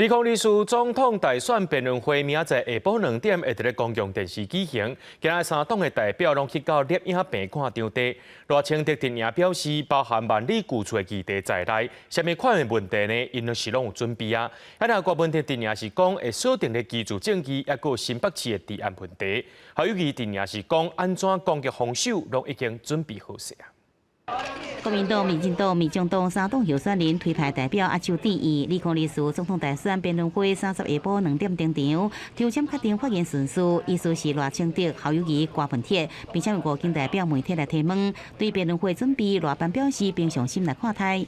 2024总统大选辩论会明仔载下晡2点会伫咧公共电视举行，今仔3党的代表拢去到摄影棚看场地。赖清德阵营表示，包含万里雇出的议题在内，什么款的问题呢？因是拢有准备啊。那郭文哲阵营是讲会锁定的居住证据，还有新北市的治安问题。侯友宜阵营是讲安怎攻击防守，拢已经准备好势啊。 国民党、民进党、民众党3党候选人推派代表压轴第一。2024总统大选辩论会30下晡2点登场，抽签确定发言顺序，意思是赖清德、侯友宜、郭文哲，并且有5名代表媒体来提问。对辩论会准备，赖班表示平常心来看待。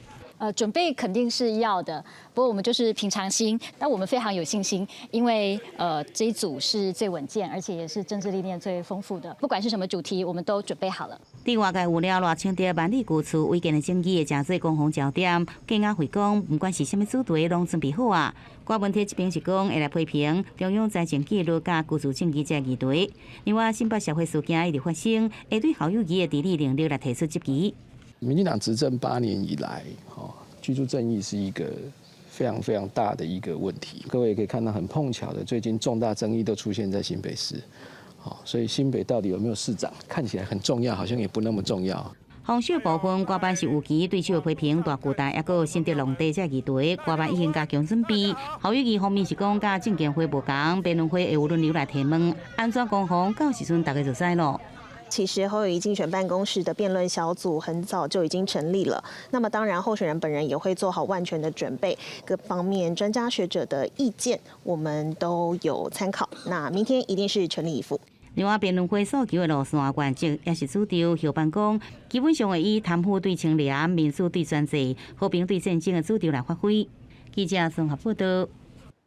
准备肯定是要的，不过我们就是平常心。但我们非常有信心，因为这一组是最稳健，而且也是政治历练最丰富的。不管是什么主题，我们都准备好了。伫外界有了赖清德万里雇厝违建的争议，诚侪攻防焦点。建安会讲，不管是什么主题，拢准备好啊。郭文哲这边是讲会来批评中央财政纪律甲居住证据这议题。另外，新北社会事件一直发生，会对侯友宜的治理能力来提出质疑。 民进党执政8年以来，居住正义是一个非常大的一个问题。各位也可以看到，很碰巧的，最近重大争议都出现在新北市。所以新北到底有没有市长，看起来很重要，好像也不那么重要。防守部分，官办是有期对手的批评大巨蛋，还有新德农地这议题，官办已经加强准备。侯友宜方面是讲，甲证监会无同，辩论会会有轮流来提问，安怎攻防，到时阵大家就知咯。 其实侯友宜竞选办公室的辩论小组很早就已经成立了。那么当然，候选人本人也会做好万全的准备，各方面专家学者的意见我们都有参考。那明天一定是全力以赴。另外，辩论会诉求的路线原则也是主张后办讲，基本上会以贪腐对清廉、民主对专制、和平对战争的主张来发挥。记者综合报道。